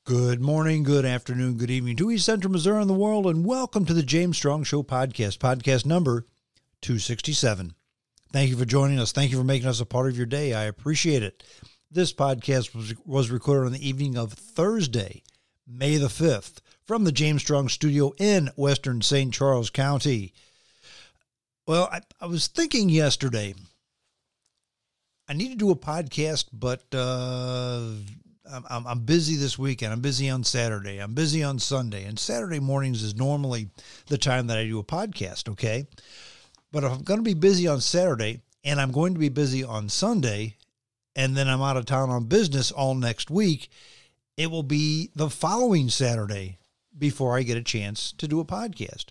Good morning, good afternoon, good evening to East Central Missouri and the world, and welcome to the James Strong Show podcast number 267. Thank you for joining us. Thank you for making us a part of your day. I appreciate it. This podcast was recorded on the evening of Thursday, May the 5th, from the James Strong studio in western St. Charles County. Well, I was thinking yesterday, I need to do a podcast, but I'm busy this weekend. I'm busy on Saturday. I'm busy on Sunday. And Saturday mornings is normally the time that I do a podcast, okay? But if I'm going to be busy on Saturday and I'm going to be busy on Sunday, and then I'm out of town on business all next week, it will be the following Saturday before I get a chance to do a podcast.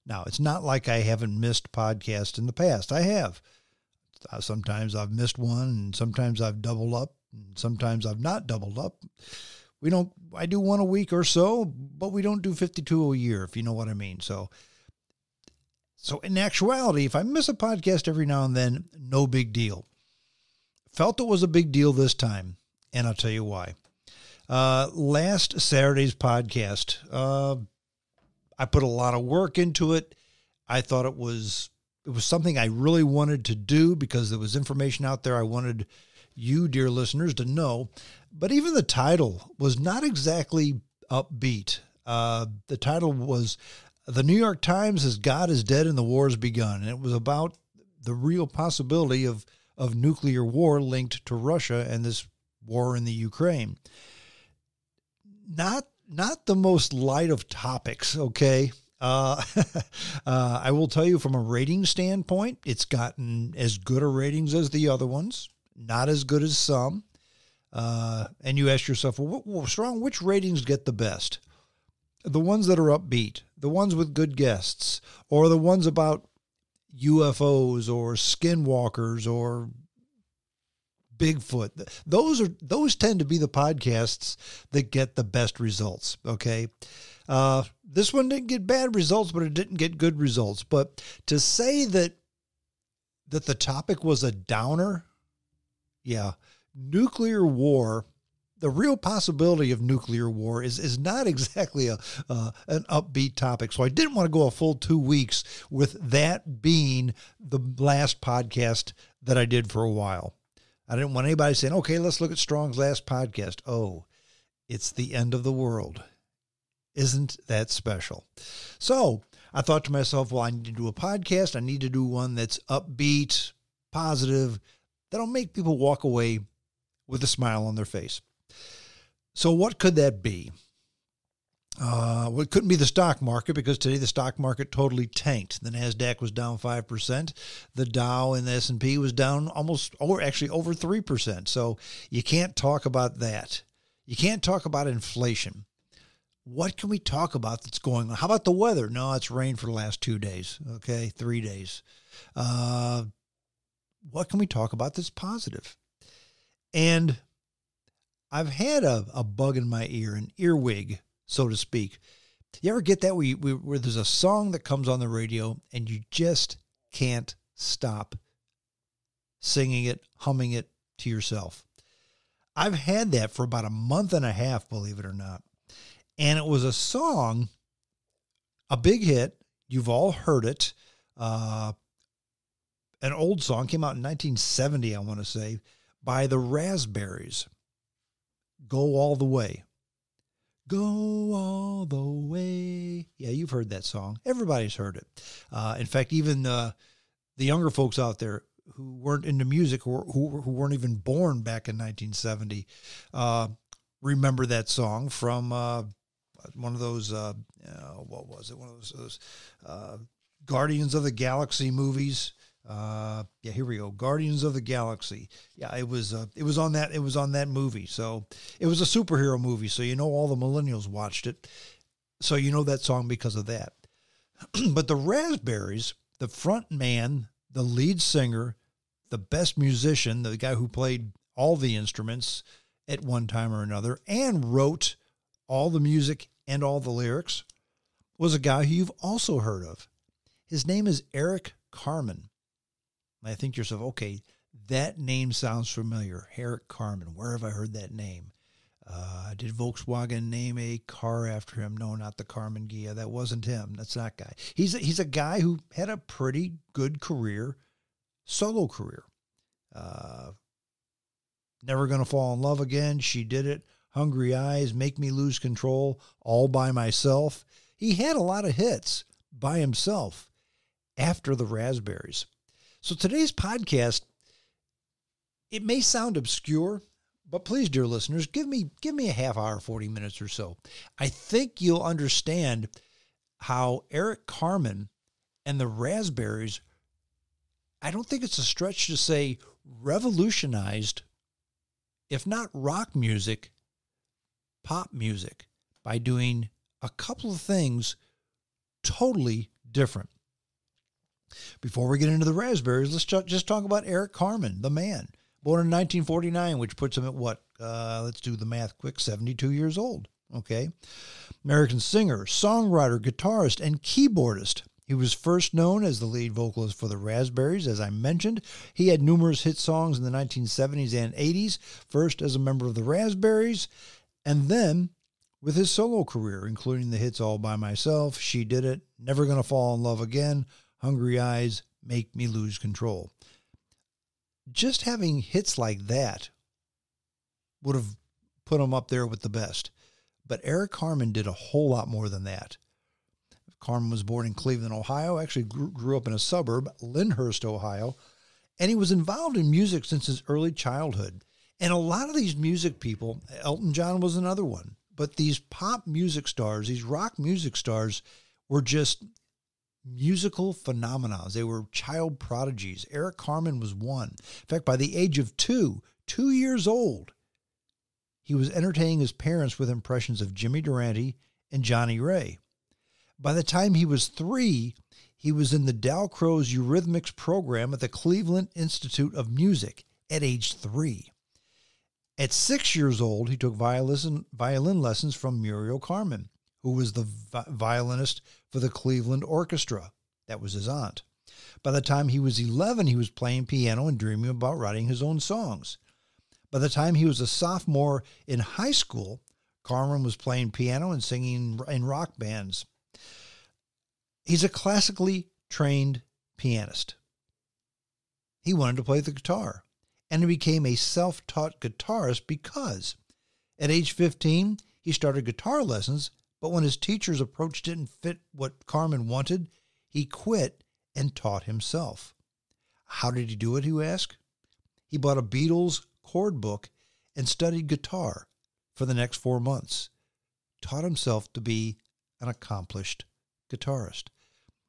Now, it's not like I haven't missed podcasts in the past. I have. Sometimes I've missed one, and sometimes I've doubled up. Sometimes I've not doubled up. I do one a week or so, but we don't do 52 a year, if you know what I mean. So in actuality, if I miss a podcast every now and then, no big deal. Felt it was a big deal this time, and I'll tell you why. Last Saturday's podcast, I put a lot of work into it. I thought it was something I really wanted to do because there was information out there I wanted you, dear listeners, to know. But even the title was not exactly upbeat. The title was "The New York Times Says God is Dead and the War Has Begun." And it was about the real possibility of nuclear war linked to Russia and this war in the Ukraine. Not the most light of topics, okay? I will tell you from a rating standpoint, it's gotten as good a ratings as the other ones. Not as good as some. And you ask yourself, well, Strong, which ratings get the best? The ones that are upbeat, the ones with good guests, or the ones about UFOs or skinwalkers or Bigfoot. Those tend to be the podcasts that get the best results, okay? This one didn't get bad results, but it didn't get good results. But to say that the topic was a downer, yeah, nuclear war, the real possibility of nuclear war is not exactly an upbeat topic. So I didn't want to go a full 2 weeks with that being the last podcast that I did for a while. I didn't want anybody saying, okay, let's look at Strong's last podcast. Oh, it's the end of the world. Isn't that special? So I thought to myself, well, I need to do a podcast. I need to do one that's upbeat, positive, that'll make people walk away with a smile on their face. So what could that be? Well, it couldn't be the stock market because today the stock market totally tanked. The NASDAQ was down 5%. The Dow and the S&P was down over 3%. So you can't talk about that. You can't talk about inflation. What can we talk about that's going on? How about the weather? No, it's rained for the last 2 days. Okay, 3 days. What can we talk about that's positive? And I've had a bug in my ear, an earwig, so to speak. You ever get that where there's a song that comes on the radio and you just can't stop singing it, humming it to yourself? I've had that for about a month and a half, believe it or not. And it was a song, a big hit. You've all heard it. An old song, came out in 1970, I want to say, by the Raspberries. Go All the Way. Go all the way. Yeah, you've heard that song. Everybody's heard it. In fact, even the younger folks out there who weren't into music or who weren't even born back in 1970 remember that song from one of those, what was it? One of those Guardians of the Galaxy movies. Here we go. Guardians of the Galaxy. Yeah, it was on that movie. So it was a superhero movie. So, all the millennials watched it. So, that song because of that. But the Raspberries, the front man, the lead singer, the best musician, the guy who played all the instruments at one time or another and wrote all the music and all the lyrics, was a guy who you've also heard of. His name is Eric Carman. And I think to yourself, okay, that name sounds familiar. Eric Carman. Where have I heard that name? Did Volkswagen name a car after him? No, not the Carman Ghia. That wasn't him. That's that guy. He's a guy who had a pretty good career, solo career. Never Gonna Fall in Love Again. She Did It. Hungry Eyes. Make Me Lose Control. All by Myself. He had a lot of hits by himself after the Raspberries. So today's podcast, it may sound obscure, but please, dear listeners, give me a half hour, 40 minutes or so. I think you'll understand how Eric Carman and the Raspberries, I don't think it's a stretch to say, revolutionized, if not rock music, pop music, by doing a couple of things totally different. Before we get into the Raspberries, let's just talk about Eric Carman, the man. Born in 1949, which puts him at what? Let's do the math quick, 72 years old, okay? American singer, songwriter, guitarist, and keyboardist. He was first known as the lead vocalist for the Raspberries, as I mentioned. He had numerous hit songs in the 1970s and 80s, first as a member of the Raspberries, and then with his solo career, including the hits All by Myself, She Did It, Never Gonna Fall in Love Again, Hungry Eyes, Make Me Lose Control. Just having hits like that would have put him up there with the best. But Eric Carman did a whole lot more than that. Carman was born in Cleveland, Ohio, actually grew up in a suburb, Lyndhurst, Ohio, and he was involved in music since his early childhood. And a lot of these music people, Elton John was another one, but these pop music stars, these rock music stars, were just musical phenomena. They were child prodigies. Eric Carman was one. In fact, by the age of 2 years old, he was entertaining his parents with impressions of Jimmy Durante and Johnny Ray. By the time he was 3, he was in the Dalcroze Eurythmics program at the Cleveland Institute of Music at age 3. At 6 years old, he took violin lessons from Muriel Carman, who was the violinist for the Cleveland Orchestra. That was his aunt. By the time he was 11, he was playing piano and dreaming about writing his own songs. By the time he was a sophomore in high school, Carman was playing piano and singing in rock bands. He's a classically trained pianist. He wanted to play the guitar, and he became a self-taught guitarist because at age 15, he started guitar lessons, but when his teacher's approach didn't fit what Carman wanted, he quit and taught himself. How did he do it, you ask? He bought a Beatles chord book and studied guitar for the next 4 months. Taught himself to be an accomplished guitarist.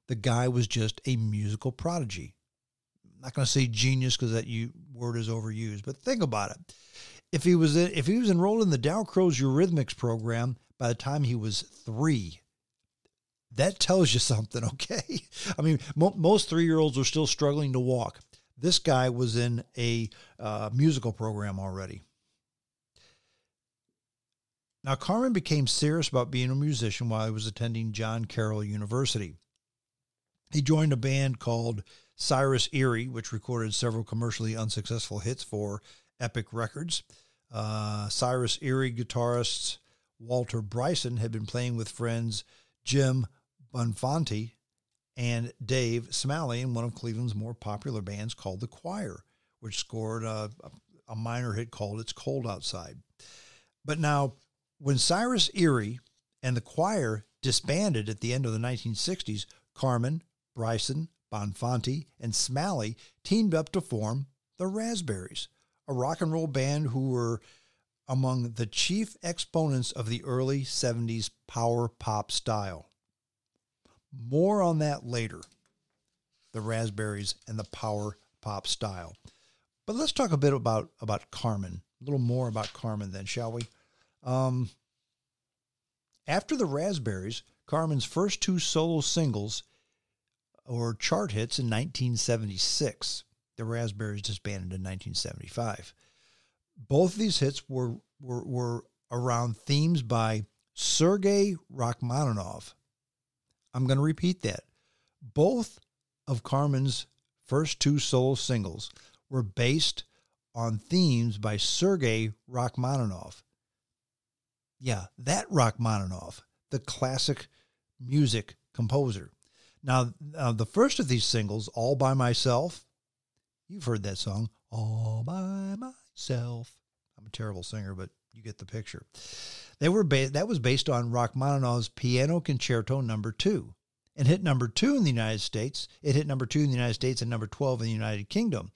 The guy was just a musical prodigy. I'm not going to say genius because that word is overused, but think about it. If he was enrolled in the Dalcroze Eurythmics program by the time he was 3, that tells you something, okay? I mean, most 3-year-olds are still struggling to walk. This guy was in a musical program already. Now, Carman became serious about being a musician while he was attending John Carroll University. He joined a band called Cyrus Erie, which recorded several commercially unsuccessful hits for Epic Records. Cyrus Erie guitarists Walter Bryson had been playing with friends Jim Bonfanti and Dave Smalley in one of Cleveland's more popular bands called The Choir, which scored a minor hit called It's Cold Outside. But now, when Cyrus Erie and The Choir disbanded at the end of the 1960s, Carman, Bryson, Bonfanti, and Smalley teamed up to form the Raspberries, a rock and roll band who were among the chief exponents of the early 70s power pop style. More on that later, the Raspberries and the power pop style. But let's talk a bit about Carman, a little more about Carman then, shall we? After the Raspberries, Carman's first 2 solo singles were chart hits in 1976. The Raspberries disbanded in 1975. Both of these hits were around themes by Sergei Rachmaninoff. I'm going to repeat that. Both of Carman's first 2 solo singles were based on themes by Sergei Rachmaninoff. Yeah, that Rachmaninoff, the classic music composer. Now, the first of these singles, All by Myself, you've heard that song, All by Myself. I'm a terrible singer, but you get the picture. That was based on Rachmaninoff's Piano Concerto No. 2, and hit number 2 in the United States. It hit number 2 in the United States and number 12 in the United Kingdom.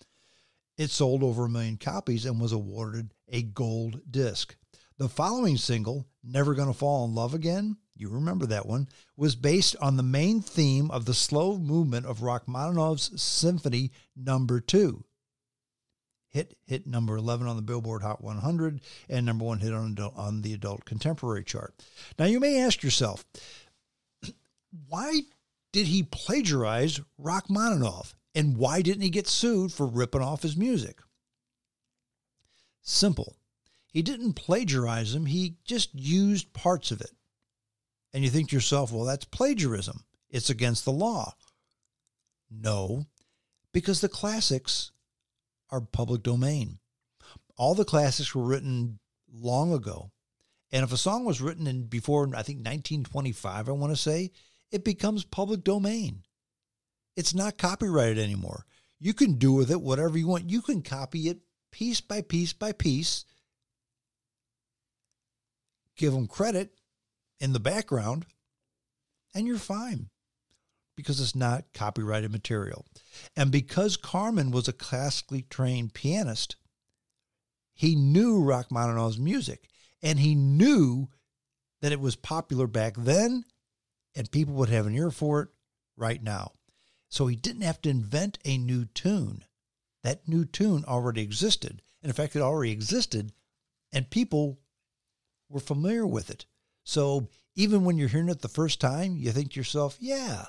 It sold over 1 million copies and was awarded a gold disc. The following single, Never Gonna Fall in Love Again, you remember that one, was based on the main theme of the slow movement of Rachmaninoff's Symphony No. 2. Hit number 11 on the Billboard Hot 100 and number 1 hit on the Adult Contemporary chart. Now you may ask yourself, why did he plagiarize Rachmaninoff? And why didn't he get sued for ripping off his music? Simple. He didn't plagiarize him. He just used parts of it. And you think to yourself, well, that's plagiarism. It's against the law. No, because the classics are public domain. All the classics were written long ago. And if a song was written before, I think, 1925, I want to say, it becomes public domain. It's not copyrighted anymore. You can do with it whatever you want. You can copy it piece by piece by piece. Give them credit in the background, and you're fine because it's not copyrighted material. And because Carman was a classically trained pianist, he knew Rachmaninoff's music, and he knew that it was popular back then, and people would have an ear for it right now. So he didn't have to invent a new tune. That new tune already existed. And in fact, it already existed, and people were familiar with it. So even when you're hearing it the first time, you think to yourself, yeah,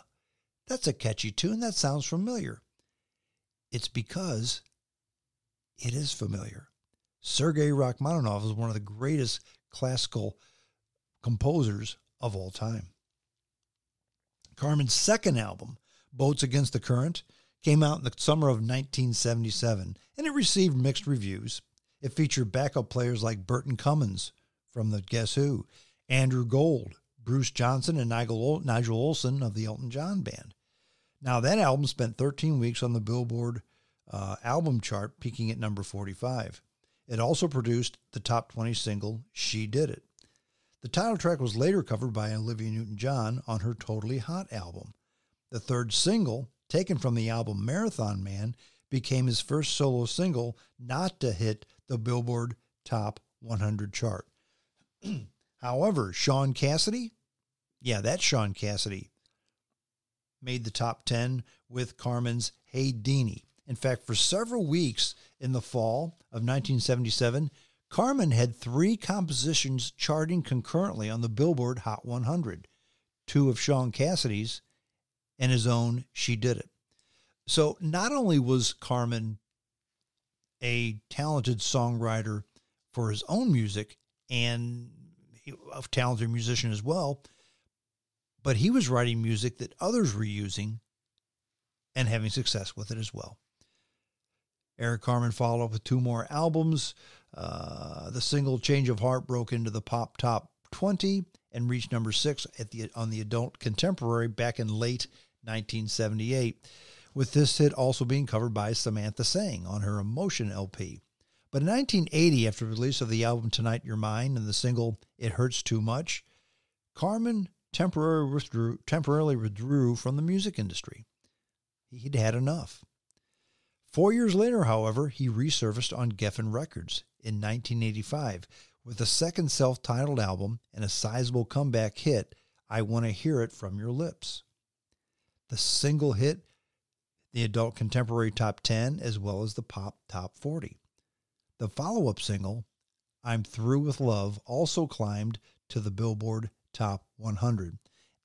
that's a catchy tune. That sounds familiar. It's because it is familiar. Sergei Rachmaninoff is one of the greatest classical composers of all time. Carman's second album, Boats Against the Current, came out in the summer of 1977, and it received mixed reviews. It featured backup players like Burton Cummins from the Guess Who, Andrew Gold, Bruce Johnson, and Nigel Olsson of the Elton John Band. Now, that album spent 13 weeks on the Billboard album chart, peaking at number 45. It also produced the top 20 single, She Did It. The title track was later covered by Olivia Newton-John on her Totally Hot album. The third single, taken from the album Marathon Man, became his first solo single not to hit the Billboard Top 100 chart. However, Sean Cassidy, that's Sean Cassidy, made the top 10 with Carman's Hey Deanie. In fact, for several weeks in the fall of 1977, Carman had 3 compositions charting concurrently on the Billboard Hot 100, 2 of Sean Cassidy's and his own She Did It. So not only was Carman a talented songwriter for his own music and a talented musician as well, but he was writing music that others were using and having success with it as well. Eric Carman followed up with 2 more albums. The single Change of Heart broke into the pop top 20 and reached number 6 on the Adult Contemporary back in late 1978, with this hit also being covered by Samantha Sang on her Emotion LP. But in 1980, after the release of the album Tonight You're Mine and the single It Hurts Too Much, Carman temporarily withdrew from the music industry. He'd had enough. 4 years later, however, he resurfaced on Geffen Records in 1985 with a second self-titled album and a sizable comeback hit, I Want to Hear It From Your Lips. The single hit the Adult Contemporary Top 10 as well as the Pop Top 40. The follow-up single, I'm Through with Love, also climbed to the Billboard Top 100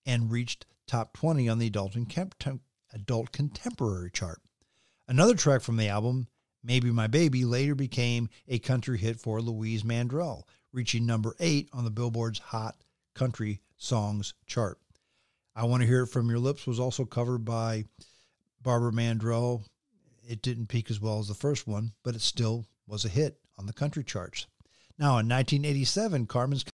and reached top 20 on the Adult Contemporary chart. Another track from the album, Maybe My Baby, later became a country hit for Louise Mandrell, reaching number 8 on the Billboard's Hot Country Songs chart. I Want to Hear It From Your Lips was also covered by Barbara Mandrell. It didn't peak as well as the first one, but it still was a hit on the country charts. Now, in 1987, Carman's